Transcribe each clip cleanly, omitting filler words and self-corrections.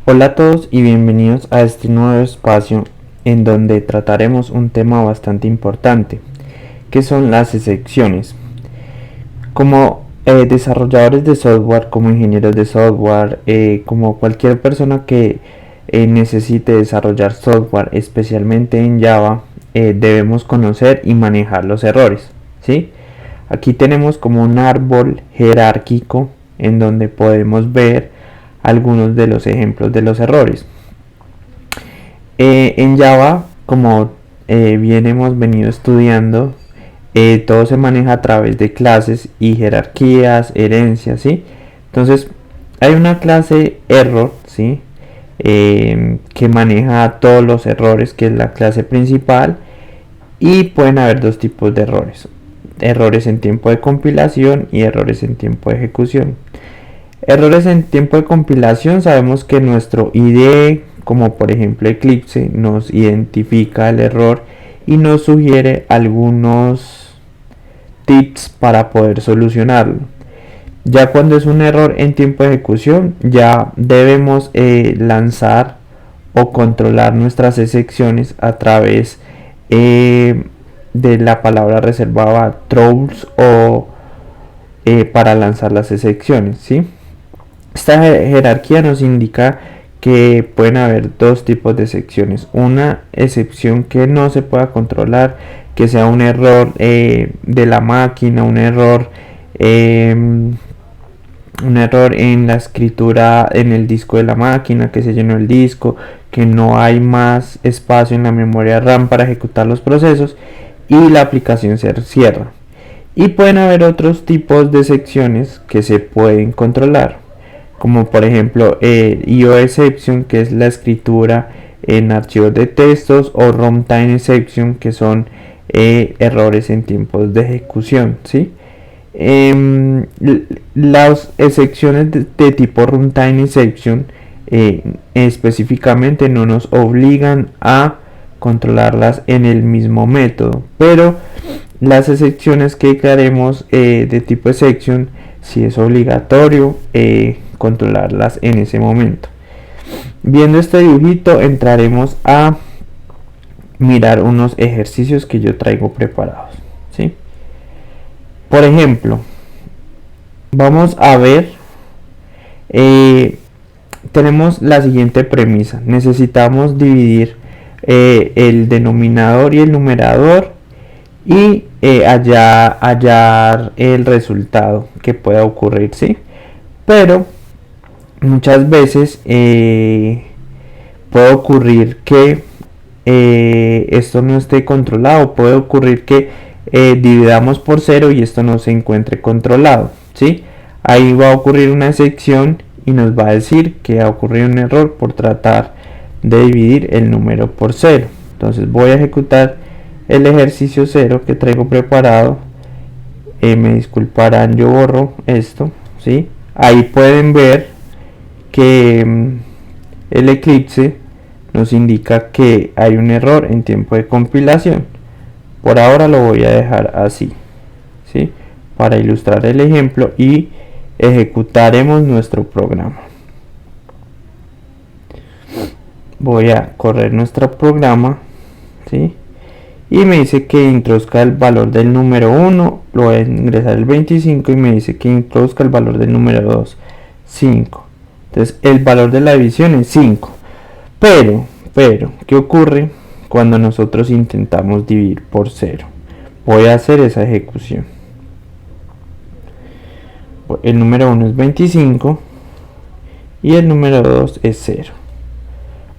Hola a todos y bienvenidos a este nuevo espacio en donde trataremos un tema bastante importante, que son las excepciones. Como desarrolladores de software, como ingenieros de software, como cualquier persona que necesite desarrollar software, especialmente en Java, debemos conocer y manejar los errores, ¿sí? Aquí tenemos como un árbol jerárquico en donde podemos ver algunos de los ejemplos de los errores. En Java, como bien hemos venido estudiando, todo se maneja a través de clases y jerarquías, herencias, ¿sí? Entonces, hay una clase error, ¿sí? Que maneja todos los errores, que es la clase principal, y pueden haber dos tipos de errores: errores en tiempo de compilación y errores en tiempo de ejecución. Errores en tiempo de compilación: sabemos que nuestro IDE, como por ejemplo Eclipse, nos identifica el error y nos sugiere algunos tips para poder solucionarlo. Ya cuando es un error en tiempo de ejecución, ya debemos lanzar o controlar nuestras excepciones a través de la palabra reservada throws o para lanzar las excepciones, ¿sí? Esta jerarquía nos indica que pueden haber dos tipos de excepciones: una excepción que no se pueda controlar, que sea un error de la máquina, un error en la escritura en el disco de la máquina, que se llenó el disco, que no hay más espacio en la memoria RAM para ejecutar los procesos y la aplicación se cierra. Y pueden haber otros tipos de excepciones que se pueden controlar, como por ejemplo IO exception, que es la escritura en archivos de textos, o runtime exception, que son errores en tiempos de ejecución, ¿sí? Las excepciones de tipo runtime exception específicamente no nos obligan a controlarlas en el mismo método, pero las excepciones que crearemos de tipo exception si es obligatorio controlarlas en ese momento. Viendo este dibujito, entraremos a mirar unos ejercicios que yo traigo preparados, ¿sí? Por ejemplo, vamos a ver, tenemos la siguiente premisa: necesitamos dividir el denominador y el numerador y hallar el resultado que pueda ocurrir, ¿sí? Pero muchas veces puede ocurrir que esto no esté controlado, puede ocurrir que dividamos por 0 y esto no se encuentre controlado, ¿sí? Ahí va a ocurrir una excepción y nos va a decir que ha ocurrido un error por tratar de dividir el número por 0. Entonces voy a ejecutar el ejercicio 0 que traigo preparado. Me disculparán, yo borro esto, ¿sí? Ahí pueden ver que el Eclipse nos indica que hay un error en tiempo de compilación. Por ahora lo voy a dejar así, ¿sí? Para ilustrar el ejemplo, y ejecutaremos nuestro programa. Voy a correr nuestro programa, ¿sí? Y me dice que introduzca el valor del número 1, lo voy a ingresar el 25, y me dice que introduzca el valor del número 2, 5. Entonces el valor de la división es 5. Pero, ¿qué ocurre cuando nosotros intentamos dividir por 0? Voy a hacer esa ejecución. El número 1 es 25 y el número 2 es 0.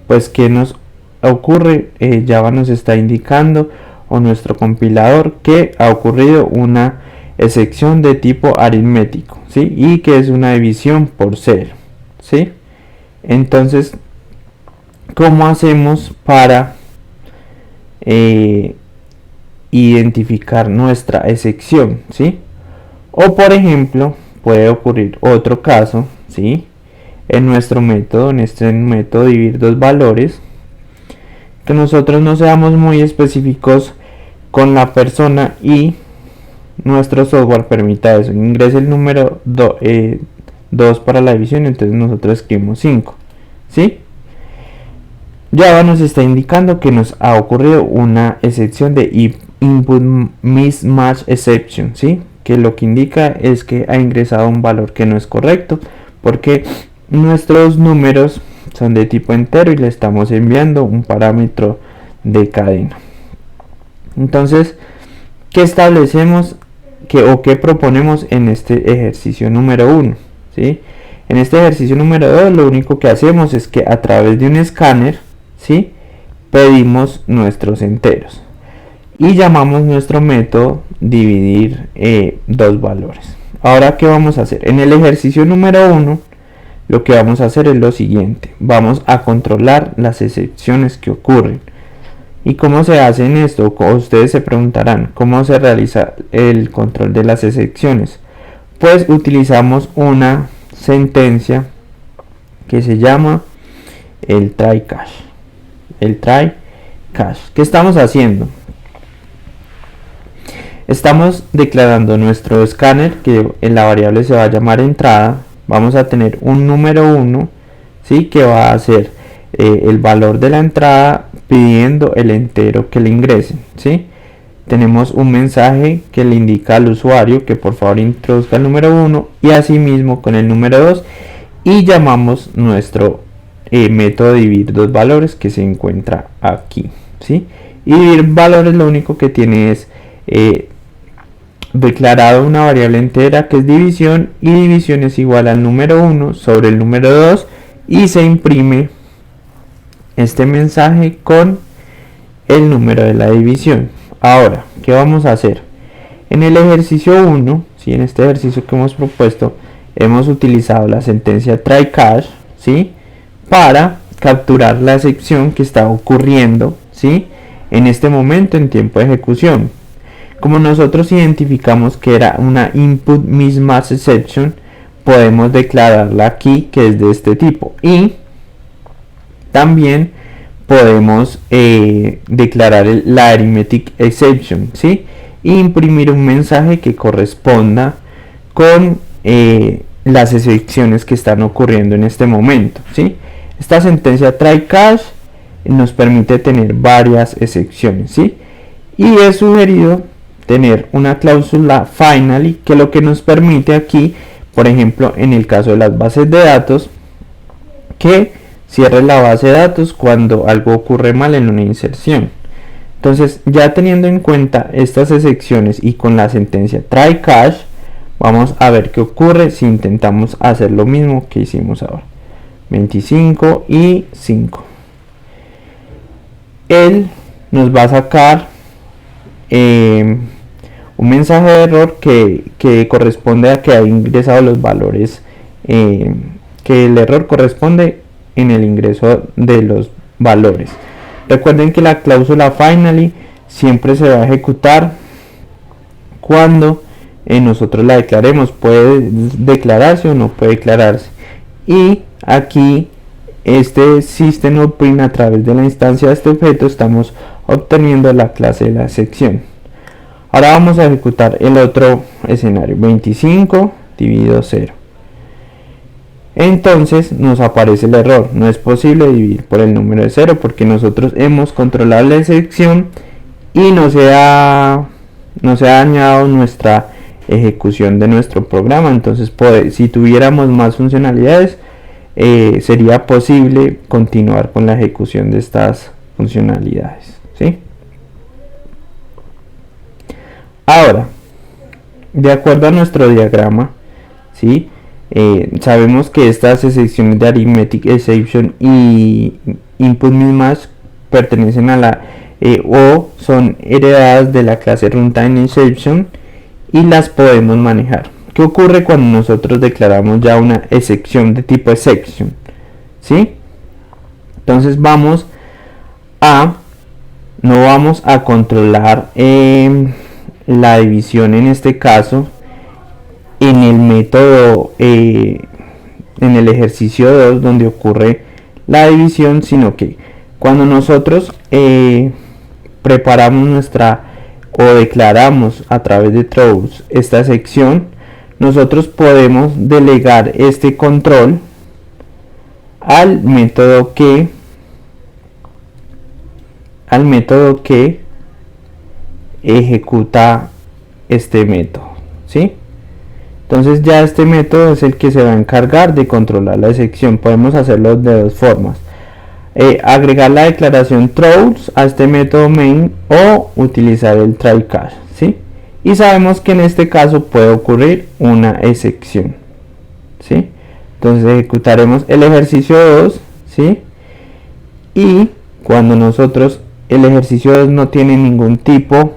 Pues ¿qué nos ocurre? Java nos está indicando, o nuestro compilador, que ha ocurrido una excepción de tipo aritmético, ¿sí? Y que es una división por 0, ¿sí? Entonces, ¿cómo hacemos para identificar nuestra excepción, ¿sí? O por ejemplo, puede ocurrir otro caso, ¿sí? En nuestro método, en este método dividir dos valores, que nosotros no seamos muy específicos con la persona y nuestro software permita eso: ingrese el número 2 para la división, entonces nosotros escribimos 5, ¿sí? Java nos está indicando que nos ha ocurrido una excepción de input mismatch exception, ¿sí? Que lo que indica es que ha ingresado un valor que no es correcto porque nuestros números son de tipo entero y le estamos enviando un parámetro de cadena. Entonces, ¿qué establecemos o qué proponemos en este ejercicio número 1? ¿Sí? En este ejercicio número 2 lo único que hacemos es que a través de un escáner, ¿sí?, pedimos nuestros enteros y llamamos nuestro método dividir dos valores. Ahora, ¿qué vamos a hacer? En el ejercicio número 1 lo que vamos a hacer es lo siguiente: vamos a controlar las excepciones que ocurren. ¿Y cómo se hace en esto? Ustedes se preguntarán, ¿cómo se realiza el control de las excepciones? Pues utilizamos una sentencia que se llama el try catch. El try catch. ¿Qué estamos haciendo? Estamos declarando nuestro escáner, que en la variable se va a llamar entrada. Vamos a tener un número 1, ¿sí?, que va a ser el valor de la entrada pidiendo el entero que le ingresen, ¿sí? Tenemos un mensaje que le indica al usuario que por favor introduzca el número 1 y asimismo con el número 2, y llamamos nuestro método dividir dos valores que se encuentra aquí, ¿sí? Y dividir valores lo único que tiene es declarado una variable entera que es división, y división es igual al número 1 sobre el número 2, y se imprime este mensaje con el número de la división. Ahora, ¿qué vamos a hacer? En el ejercicio 1, ¿sí?, en este ejercicio que hemos propuesto, hemos utilizado la sentencia try catch, ¿sí?, para capturar la excepción que está ocurriendo, ¿sí?, en este momento en tiempo de ejecución. Como nosotros identificamos que era una input mismatch exception, podemos declararla aquí, que es de este tipo, y también podemos declarar la arithmetic exception, ¿sí?, e imprimir un mensaje que corresponda con las excepciones que están ocurriendo en este momento, ¿sí? Esta sentencia try catch nos permite tener varias excepciones, ¿sí? Y es sugerido tener una cláusula finally, que lo que nos permite aquí, por ejemplo, en el caso de las bases de datos, que cierre la base de datos cuando algo ocurre mal en una inserción. Entonces, ya teniendo en cuenta estas excepciones y con la sentencia try catch, vamos a ver qué ocurre si intentamos hacer lo mismo que hicimos ahora. 25 y 5. Él nos va a sacar un mensaje de error que corresponde a que ha ingresado los valores, que el error corresponde en el ingreso de los valores. Recuerden que la cláusula finally siempre se va a ejecutar cuando nosotros la declaremos. Puede declararse o no puede declararse, y aquí este system.out.print, a través de la instancia de este objeto, estamos obteniendo la clase de la sección. Ahora vamos a ejecutar el otro escenario: 25 dividido 0. Entonces nos aparece el error: no es posible dividir por el número de 0 porque nosotros hemos controlado la excepción y no se ha dañado nuestra ejecución de nuestro programa. Entonces, si tuviéramos más funcionalidades, sería posible continuar con la ejecución de estas funcionalidades, ¿sí? Ahora, de acuerdo a nuestro diagrama, ¿sí?, sabemos que estas excepciones de arithmetic exception y input mismatch pertenecen a la o son heredadas de la clase runtime exception y las podemos manejar. ¿Qué ocurre cuando nosotros declaramos ya una excepción de tipo exception? ¿Sí? Entonces no vamos a controlar la división en este caso en el método, en el ejercicio 2 donde ocurre la división, sino que cuando nosotros preparamos o declaramos a través de throws esta sección, nosotros podemos delegar este control al método que ejecuta este método, ¿sí? Entonces ya este método es el que se va a encargar de controlar la excepción. Podemos hacerlo de dos formas: agregar la declaración throws a este método main o utilizar el try catch, ¿sí? Y sabemos que en este caso puede ocurrir una excepción, ¿sí? Entonces ejecutaremos el ejercicio 2, ¿sí? Y cuando nosotros, el ejercicio 2 no tiene ningún tipo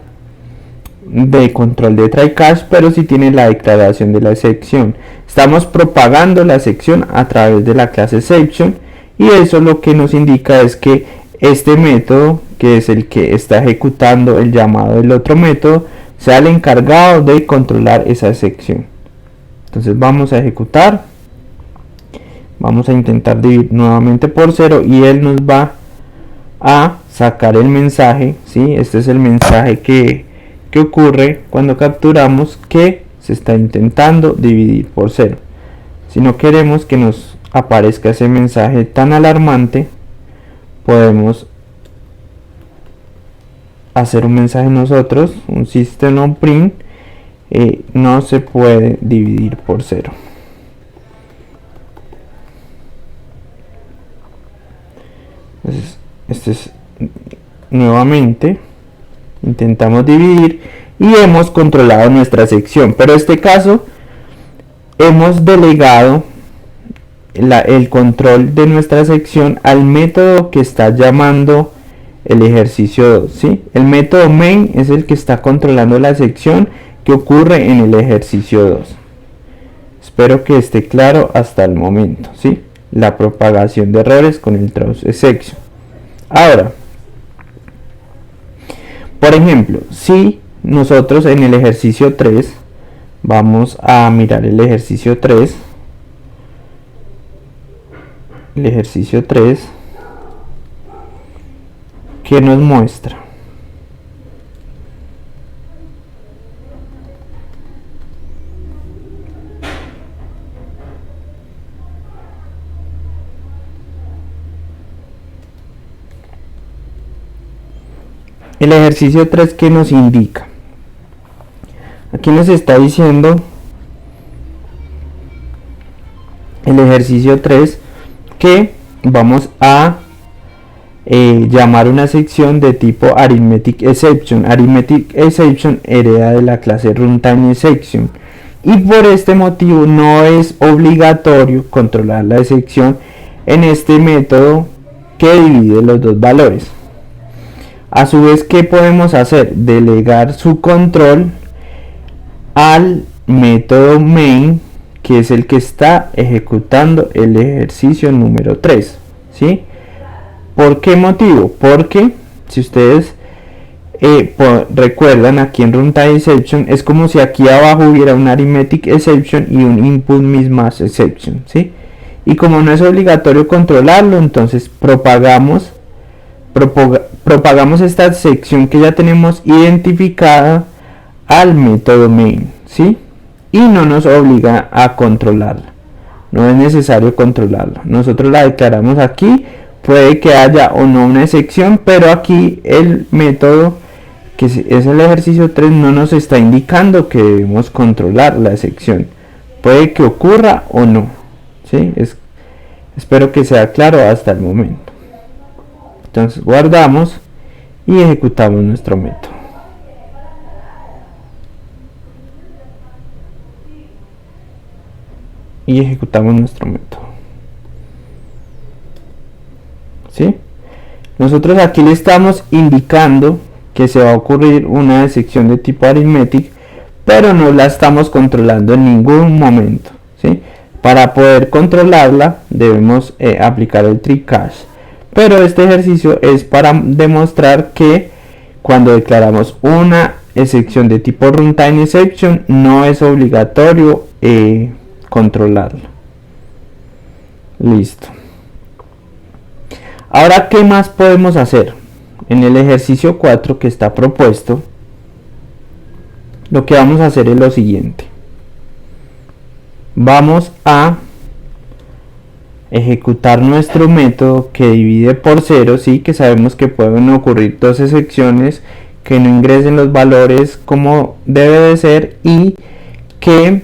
de control de try catch, pero sí tiene la declaración de la excepción. Estamos propagando la excepción a través de la clase exception, y eso lo que nos indica es que este método, que es el que está ejecutando el llamado del otro método, sea el encargado de controlar esa excepción. Entonces vamos a ejecutar, vamos a intentar dividir nuevamente por 0 y él nos va a sacar el mensaje, ¿sí? Este es el mensaje que ocurre cuando capturamos que se está intentando dividir por 0. Si no queremos que nos aparezca ese mensaje tan alarmante, podemos hacer un mensaje nosotros, un system.out.print, no se puede dividir por 0. Entonces, este es nuevamente, intentamos dividir y hemos controlado nuestra sección, pero en este caso hemos delegado el control de nuestra sección al método que está llamando el ejercicio 2, ¿sí? El método main es el que está controlando la sección que ocurre en el ejercicio 2. Espero que esté claro hasta el momento, ¿sí? La propagación de errores con el throws exception. Ahora, por ejemplo, si nosotros en el ejercicio 3 vamos a mirar el ejercicio 3, ¿qué nos muestra? El ejercicio 3, ¿qué nos indica? Aquí nos está diciendo el ejercicio 3 que vamos a llamar una sección de tipo arithmetic exception. Arithmetic exception hereda de la clase runtime exception, y por este motivo no es obligatorio controlar la excepción en este método que divide los dos valores. A su vez, ¿qué podemos hacer? Delegar su control al método main, que es el que está ejecutando el ejercicio número 3, ¿sí? ¿Por qué motivo? Porque si ustedes recuerdan, aquí en runtime exception es como si aquí abajo hubiera un arithmetic exception y un input mismatch exception, ¿sí? Y como no es obligatorio controlarlo, entonces propagamos esta sección que ya tenemos identificada al método main, ¿sí? Y no nos obliga a controlarla, no es necesario controlarla, nosotros la declaramos aquí. Puede que haya o no una excepción, pero aquí el método, que es el ejercicio 3, no nos está indicando que debemos controlar la excepción. Puede que ocurra o no, ¿sí? Espero que sea claro hasta el momento. Entonces guardamos y ejecutamos nuestro método. Y ejecutamos nuestro método. ¿Sí? Nosotros aquí le estamos indicando que se va a ocurrir una excepción de tipo arithmetic, pero no la estamos controlando en ningún momento, ¿sí? Para poder controlarla debemos aplicar el try catch, pero este ejercicio es para demostrar que cuando declaramos una excepción de tipo runtime exception no es obligatorio controlarla. Listo. Ahora, ¿qué más podemos hacer? En el ejercicio 4 que está propuesto, lo que vamos a hacer es lo siguiente. Vamos a ejecutar nuestro método que divide por 0, ¿sí? Que sabemos que pueden ocurrir dos excepciones que no ingresen los valores como debe de ser y que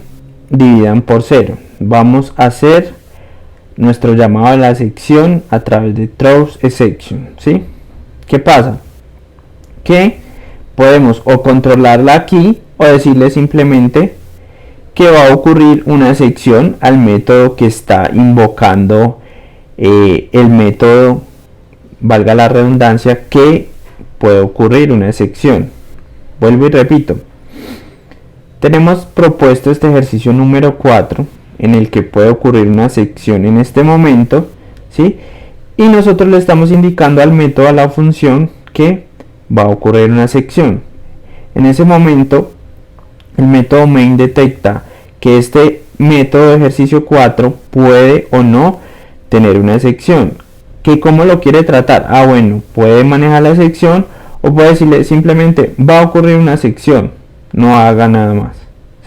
dividan por 0. Vamos a hacer nuestro llamado a la sección a través de throws exception, ¿sí? ¿Qué pasa? Que podemos o controlarla aquí o decirle simplemente que va a ocurrir una excepción al método que está invocando el método, valga la redundancia, que puede ocurrir una excepción. Vuelvo y repito, tenemos propuesto este ejercicio número 4 en el que puede ocurrir una excepción en este momento, ¿sí? Y nosotros le estamos indicando al método, a la función, que va a ocurrir una excepción. En ese momento el método main detecta que este método de ejercicio 4 puede o no tener una excepción. ¿Que cómo lo quiere tratar? Bueno, puede manejar la excepción o puede decirle simplemente va a ocurrir una excepción, no haga nada más,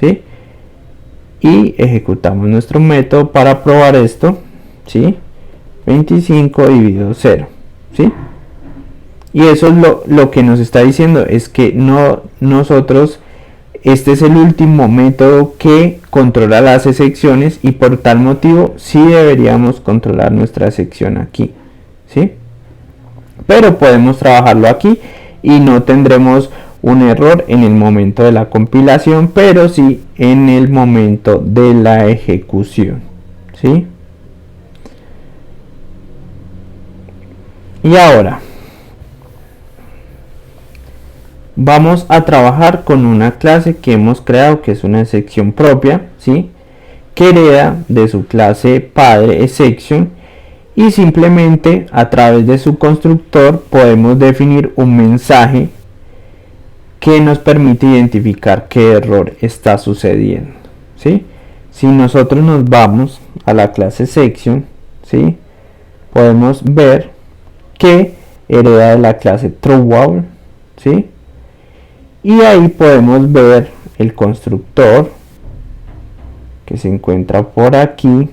¿sí? Y ejecutamos nuestro método para probar esto, ¿sí? 25 dividido 0, ¿sí? Y eso es lo que nos está diciendo, es que nosotros, este es el último método que controla las excepciones y por tal motivo sí deberíamos controlar nuestra sección aquí, ¿sí? Pero podemos trabajarlo aquí y no tendremos un error en el momento de la compilación, pero sí en el momento de la ejecución, ¿sí? Y ahora vamos a trabajar con una clase que hemos creado, que es una excepción propia, ¿sí? Que hereda de su clase padre exception, y simplemente a través de su constructor podemos definir un mensaje que nos permite identificar qué error está sucediendo, ¿sí? Si nosotros nos vamos a la clase exception, ¿sí? Podemos ver que hereda de la clase throwout, ¿sí? Y ahí podemos ver el constructor que se encuentra por aquí,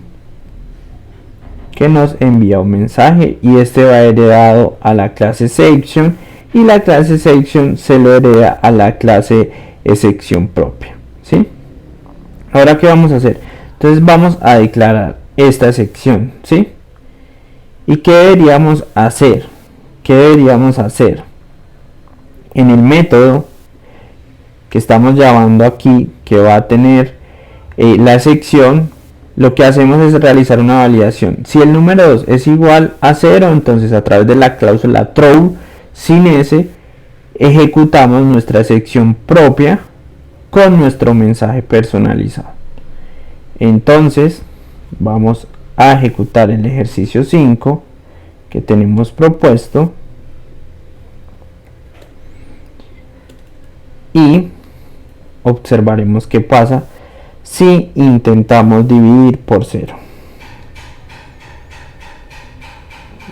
que nos envía un mensaje, y este va heredado a la clase exception y la clase exception se lo hereda a la clase excepción propia, ¿sí? Ahora, ¿qué vamos a hacer? Entonces vamos a declarar esta excepción, ¿sí? ¿Y qué deberíamos hacer? ¿Qué deberíamos hacer? En el método que estamos llamando aquí, que va a tener la excepción, lo que hacemos es realizar una validación. Si el número 2 es igual a 0, entonces a través de la cláusula throw sin s ejecutamos nuestra excepción propia con nuestro mensaje personalizado. Entonces vamos a ejecutar el ejercicio 5 que tenemos propuesto y observaremos qué pasa si intentamos dividir por 0.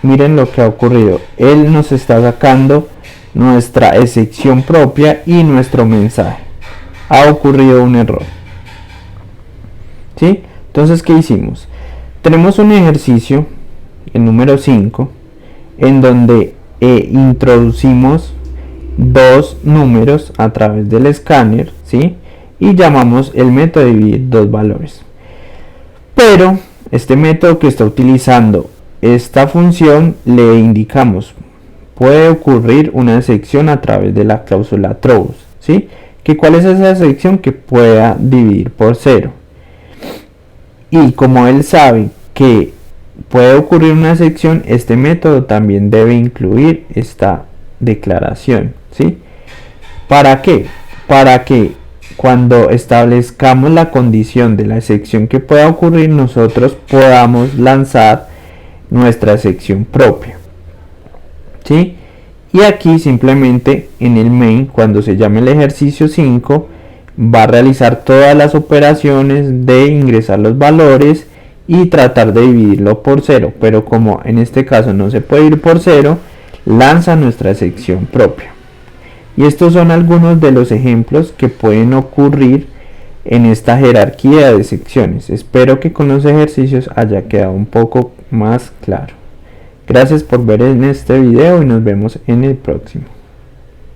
Miren lo que ha ocurrido. Él nos está sacando nuestra excepción propia y nuestro mensaje. Ha ocurrido un error, ¿sí? Entonces, ¿qué hicimos? Tenemos un ejercicio, el número 5, en donde introducimos dos números a través del escáner, ¿sí? Y llamamos el método dividir dos valores. Pero este método que está utilizando esta función, le indicamos puede ocurrir una excepción a través de la cláusula throws, ¿sí? ¿Que cuál es esa excepción? Que pueda dividir por 0. Y como él sabe que puede ocurrir una excepción, este método también debe incluir esta declaración, ¿sí? ¿Para qué? Para que cuando establezcamos la condición de la excepción que pueda ocurrir, nosotros podamos lanzar nuestra excepción propia, ¿sí? Y aquí simplemente en el main, cuando se llame el ejercicio 5, va a realizar todas las operaciones de ingresar los valores y tratar de dividirlo por 0, pero como en este caso no se puede ir por 0, lanza nuestra sección propia. Y estos son algunos de los ejemplos que pueden ocurrir en esta jerarquía de secciones. Espero que con los ejercicios haya quedado un poco más claro. Gracias por ver en este video y nos vemos en el próximo.